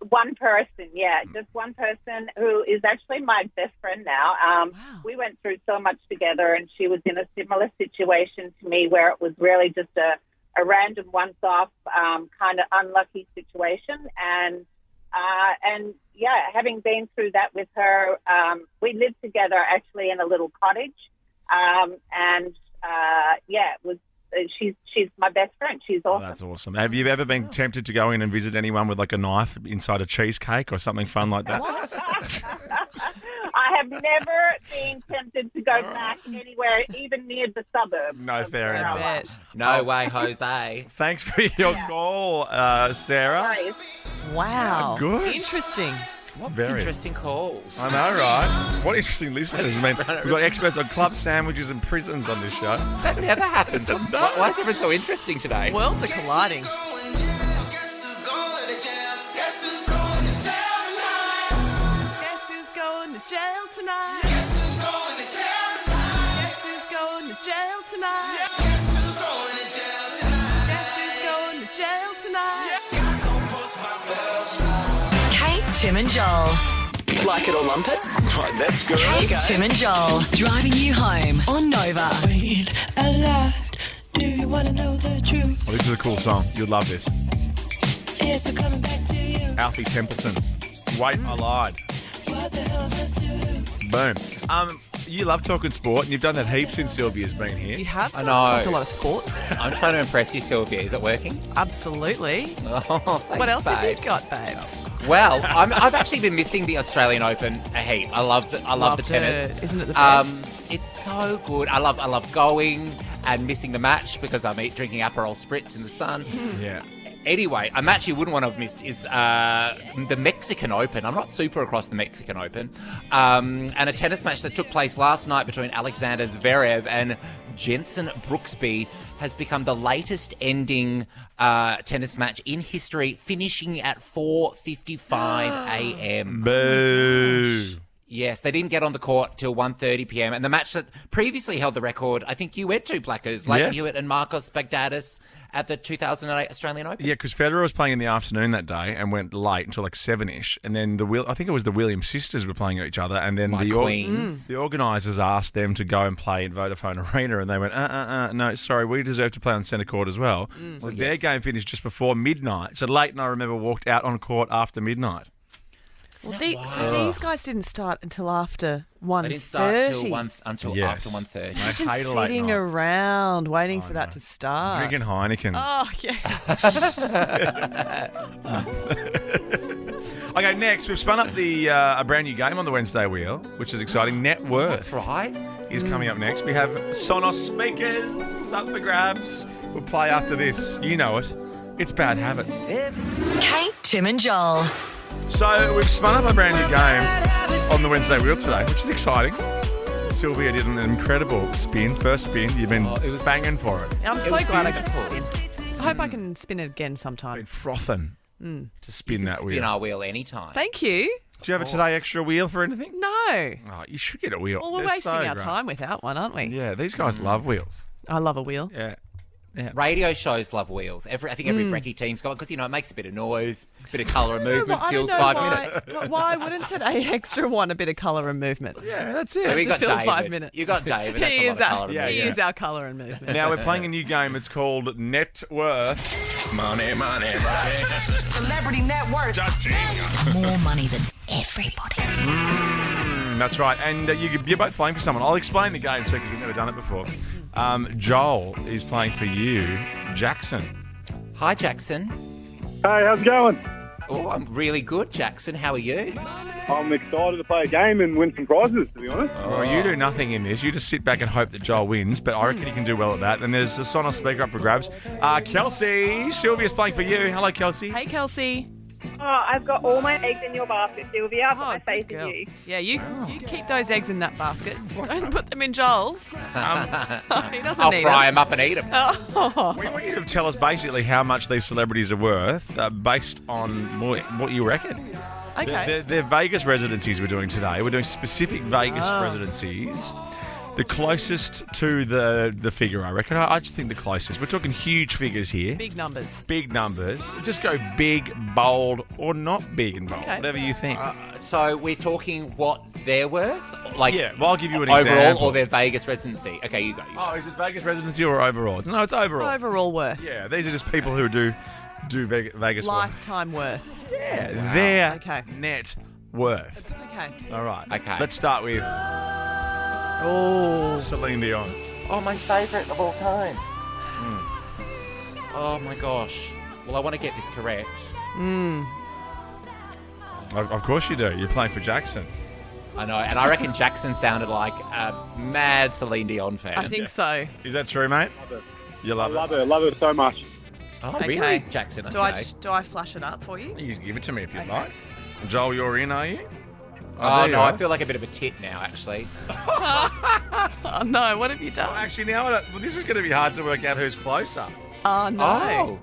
One person, just one person who is actually my best friend now. Wow. We went through so much together, and she was in a similar situation to me where it was really just a random once-off kind of unlucky situation. And having been through that with her, we lived together actually in a little cottage. It was. She's my best friend. She's awesome. Oh, that's awesome. Have you ever been tempted to go in and visit anyone with like a knife inside a cheesecake or something fun like that? What? I have never been tempted to go back anywhere, even near the suburbs. No, fair enough. No way, Jose. Thanks for your call, Sarah. Nice. Wow. Good. Interesting. What Very. interesting calls. I know, right? What interesting listeners. I mean, we've got experts on club sandwiches and prisons on this show. That never happens. Why is everyone so interesting today? Worlds are colliding. Guess who's going to jail tonight? Guess who's going to jail tonight? Guess who's going to jail tonight? Guess who's going to jail tonight? Guess who's going to jail tonight? Kate, Tim and Joel. Like it or lump it? Right, that's good. Kate, Tim and Joel. Driving you home on Nova. Wait a lot. Do you want to know the truth? Well, this is a cool song. You'll love this. It's coming back to you. Alfie Templeton. Wait, I lied. What the hell am I to do? Boom. You love talking sport, and you've done that heaps since Sylvia's been here. You have? I know. Talked a lot of sport. I'm trying to impress you, Sylvia. Is it working? Absolutely. Oh, thanks, What else have babe. you got, babes? Well, I've actually been missing the Australian Open a heap. I love the tennis. it. Isn't it the best? It's so good. I love going and missing the match because I'm drinking Aperol Spritz in the sun. Yeah. Anyway, a match you wouldn't want to have missed is the Mexican Open. I'm not super across the Mexican Open. And a tennis match that took place last night between Alexander Zverev and Jensen Brooksby has become the latest ending tennis match in history, finishing at 4:55 a.m. Boo. Yes, they didn't get on the court till 1:30 p.m. And the match that previously held the record, I think you went to, Blackers, Leighton Yes. Hewitt and Marcos Bagdatis at the 2008 Australian Open. Yeah, because Federer was playing in the afternoon that day and went late until like 7-ish. And then I think it was the Williams sisters were playing each other. And then the organisers asked them to go and play in Vodafone Arena. And they went, no, sorry, we deserve to play on centre court as well. So their game finished just before midnight. So Leighton, I remember, walked out on court after midnight. Well, so these guys didn't start until after 1:30. They didn't start until after 1:30. Imagine sitting around waiting for that to start. Drinking Heineken. Oh, yeah. Okay, next, we've spun up a brand new game on the Wednesday wheel, which is exciting. Net Worth. That's right. Is coming up next. We have Sonos speakers up for grabs. We'll play after this. You know it. It's Bad Habits. Kate, Tim and Joel. So we've spun up a brand new game on the Wednesday wheel today, which is exciting. Sylvia did an incredible first spin. You've been banging for it. I'm so glad I got to spin. I hope I can spin it again sometime. Been frothing to spin that wheel. Spin our wheel anytime. Thank you. Do you have a today extra wheel for anything? No. Oh, you should get a wheel. Well, we're They're wasting so our great. time without one, aren't we? Yeah, these guys love wheels. I love a wheel. Yeah. Radio shows love wheels. I think every brekkie team's got one because, it makes a bit of noise, a bit of colour and movement, fills 5 minutes. Why wouldn't today extra want a bit of colour and movement? Yeah, that's it. We To got fill David. 5 minutes. You got David. That's He a is lot of colour and he movement. is our colour and movement. Now we're playing a new game. It's called Net Worth. Money, money, money. Celebrity net worth. More money than everybody. That's right. And you're both playing for someone. I'll explain the game too because you've never done it before. Joel is playing for you, Jackson. Hi, Jackson. Hey, how's it going? Oh, I'm really good, Jackson. How are you? I'm excited to play a game and win some prizes, to be honest. Well, you do nothing in this. You just sit back and hope that Joel wins, but I reckon he can do well at that. And there's a Sonos speaker up for grabs. Kelsey, Sylvia's playing for you. Hello, Kelsey. Hey, Kelsey. Oh, I've got all my eggs in your basket, Sylvia. I've got my faith in you. Yeah, you keep those eggs in that basket. Don't put them in Joel's. He doesn't I'll need fry them. him up and eat him. Oh. We want you to tell us basically how much these celebrities are worth based on what you reckon. Okay. They're Vegas residencies we're doing today. We're doing specific Vegas residencies. The closest to the figure, I reckon. I just think the closest. We're talking huge figures here. Big numbers. Big numbers. Just go big, bold, or not big and bold. Okay. Whatever you think. So we're talking what they're worth? Like, yeah, well, I'll give you an overall example. or their Vegas residency? Okay, you go. Oh, is it Vegas residency or overall? No, it's overall. Overall worth. Yeah, these are just people who do Vegas work. Lifetime worth. Yeah, their Okay. net worth. Okay. All right. Okay. Let's start with Celine Dion. Oh, my favourite of all time. Oh, my gosh. Well, I want to get this correct. Of course you do. You're playing for Jackson. I know, and I reckon Jackson sounded like a mad Celine Dion fan. I think so. Is that true, mate? Love it. You love Love it so much. Oh, Okay. really, Jackson? Okay. Do I flash it up for you? it? You can give it to me if you'd like. Joel, you're in, are you? Oh, there you no, are. I feel like a bit of a tit now, actually. Oh, no. What have you done? Actually, now this is going to be hard to work out who's closer. Oh, no. Oh.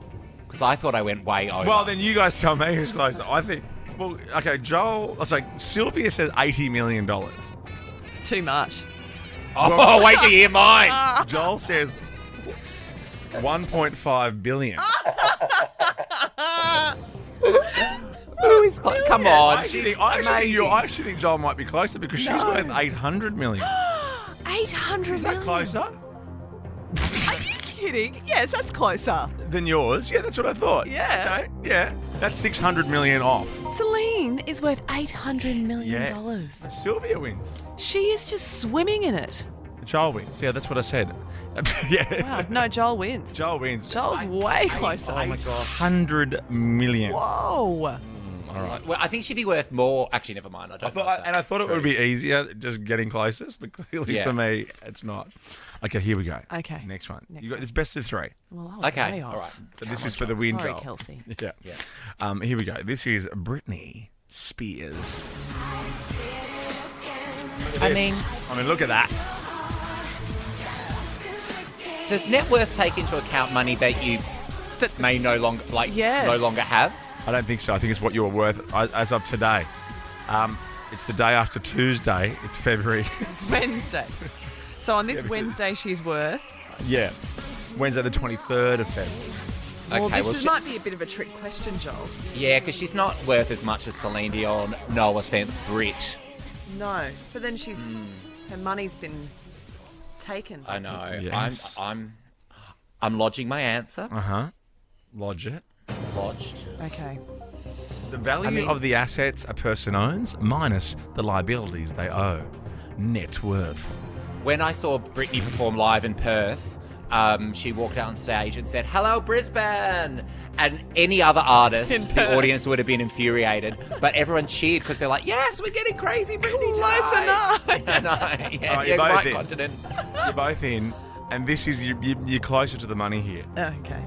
Because I thought I went way over. Well, then you guys tell me who's closer. I think. Well, okay, Sylvia says $80 million. Too much. Oh, wait till you hear mine. Joel says 1.5 billion. Who is close? Come on. I actually think Joel might be closer because she's worth 800 million. 800 Is that million. closer? Are you kidding? Yes, that's closer. Than yours? Yeah, that's what I thought. Yeah. Okay, yeah. That's 600 million off. Celine is worth $800 million. Yes. Sylvia wins. She is just swimming in it. Joel wins. Yeah, that's what I said. Yeah. Wow. No, Joel wins. Joel wins. Joel's way closer. Oh my gosh. 100 million. Whoa. All right. Well, I think she'd be worth more. Actually, never mind. I thought it would be easier just getting closest, but clearly for me, it's not. Okay, here we go. Okay. Next one. You got this best of three. Well, I was way off. All right. But this is for the win, Sorry, Joel. Kelsey. Yeah. Here we go. This is Britney Spears. I mean, look at that. Does net worth take into account money that you may no longer no longer have? I don't think so. I think it's what you're worth as of today. It's the day after Tuesday. It's February. It's Wednesday. So on this Wednesday, she's worth. Yeah. Wednesday the 23rd of February. Well, this might be a bit of a trick question, Joel. Yeah, because she's not worth as much as Celine Dion. No offense, Brit. No. So then her money's been taken. I know. Yes. I'm lodging my answer. Lodge it. Lodged. Okay. The value of the assets a person owns minus the liabilities they owe. Net worth. When I saw Britney perform live in Perth, she walked out on stage and said, "Hello, Brisbane!" And any other artist, the audience would have been infuriated. But everyone cheered because they're like, "Yes, we're getting crazy, Britney Close enough." You're both right in. continent. You're both in, and this is you're closer to the money here. Okay.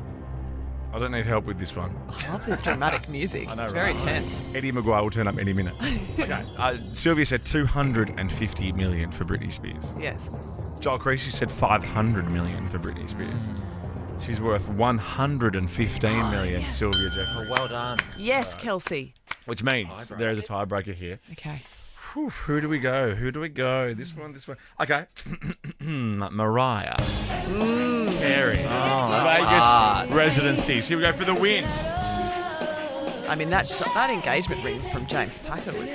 I don't need help with this one. I love this dramatic music. I know, It's right? very tense. Eddie Maguire will turn up any minute. Okay. Sylvia said 250 million for Britney Spears. Yes. Joel Creasy said 500 million for Britney Spears. She's worth 115 million, yes. Sylvia Jeffrey. Well done. Yes, Kelsey. Which means there is a tiebreaker here. Okay. Whew, who do we go? This one. Okay. Mariah Carey. Vegas Residencies. Here we go for the win. I mean, that engagement ring from James Packer was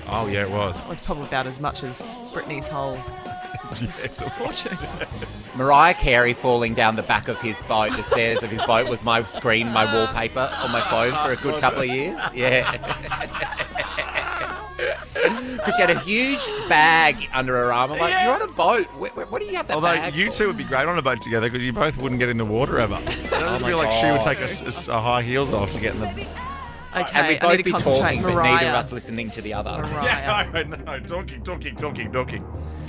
Oh, yeah, it was. probably about as much as Britney's whole Yes, fortune. Mariah Carey falling down the back of his boat, the stairs of his boat, was my screen, my wallpaper on my phone for a good couple of years. Yeah. Because she had a huge bag under her arm. I'm like, you're on a boat. What do you have that Although bag you for? two would be great on a boat together because you both wouldn't get in the water ever. I don't feel like she would take a high heels off to get in the... Okay, And we'd I need both to be concentrate. talking, but Mariah. neither of us listening to the other. Mariah. Yeah, no, talking.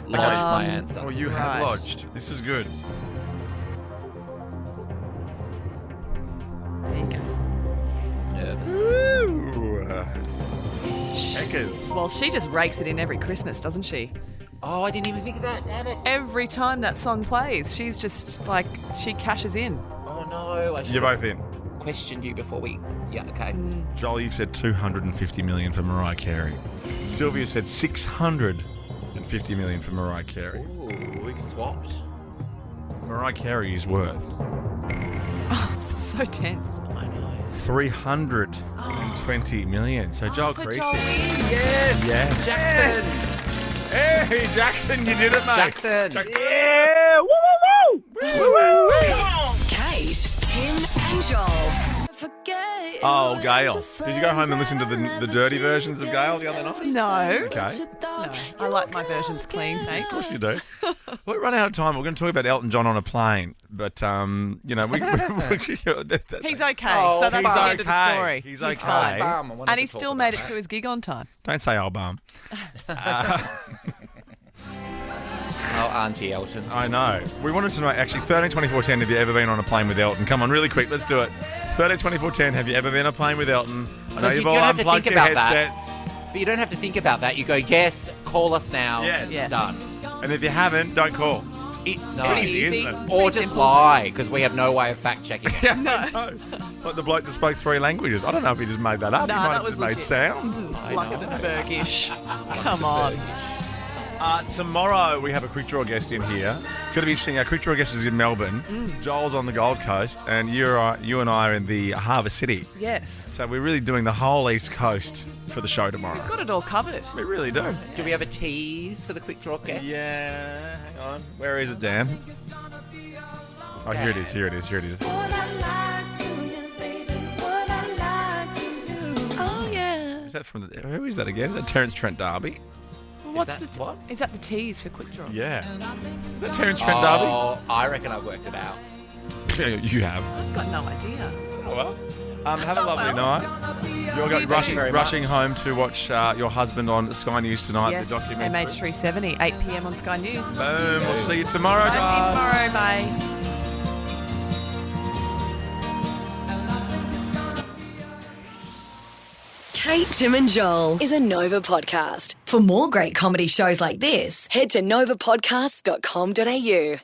Lodged my answer. Oh, you have lodged. This is good. There you go. Nervous. Ooh. Checkers. Well, she just rakes it in every Christmas, doesn't she? Oh, I didn't even think of that. Damn it. Every time that song plays, she's just like, she cashes in. Oh, no. I should You're both in. questioned you before we... Yeah, okay. Joel, you've said 250 million for Mariah Carey. Sylvia said 650 million for Mariah Carey. Ooh, we've swapped. Mariah Carey is worth Oh, this is so tense. I know. 320 million. So Joel so Creasy. Joel wins. Yes! Yeah. Jackson! Hey, Jackson, you did it, mate. Jackson! Yeah! Woo, woo, woo! Kate, Tim, and Joel. Oh, Gail. Did you go home and listen to the dirty versions of Gail the other night? No. Okay. No. I like my versions clean, thanks. Of course you do. We're running out of time. We're going to talk about Elton John on a plane. But, you know, He's okay, Oh, so that's he's the end of the okay. story. He's okay. fine. Bum, I wanted And to he talk still about made it that. to his gig on time. Don't say old bum. Oh, Auntie Elton. I know. We wanted to know, actually, 13, 24, 10, have you ever been on a plane with Elton? Come on, really quick, let's do it. 13, 24, 10, have you ever been on a plane with Elton? I know Because you you've don't all have to unplugged think your about headsets. that. But you don't have to think about that. You go, yes, call us now. Yes. Done. And if you haven't, don't call. It's No. easy, isn't it? Or just lie, because we have no way of fact checking it. Yeah, no. Like the bloke that spoke 3 languages. I don't know if he just made that up. No, he might that have was just made legit. sounds. Like a Burgish. Come on. Tomorrow we have a quick draw guest in here. It's going to be interesting. Our quick draw guest is in Melbourne. Joel's on the Gold Coast, and you and I are in the Harbour City. Yes. So we're really doing the whole East Coast for the show tomorrow. Got it all covered. We really do. Do we have a tease for the quick draw guest? Yeah, hang on. Where is it, Dan? Oh, here it is. Here it is. Here it is. Oh, yeah. Is that from who is that again? Is that Terence Trent D'Arby? What's what? Is that the tease for quick draw? Yeah. Is that Terence Trent D'Arby? Oh, I reckon I've worked it out. You have. I've got no idea. Oh, well. Have a lovely night. You're rushing home to watch your husband on Sky News tonight, Yes, the documentary. MH370, 8 p.m. on Sky News. Boom. We'll see you tomorrow, See you guys. tomorrow, bye. Kate, Tim and Joel is a Nova podcast. For more great comedy shows like this, head to novapodcast.com.au.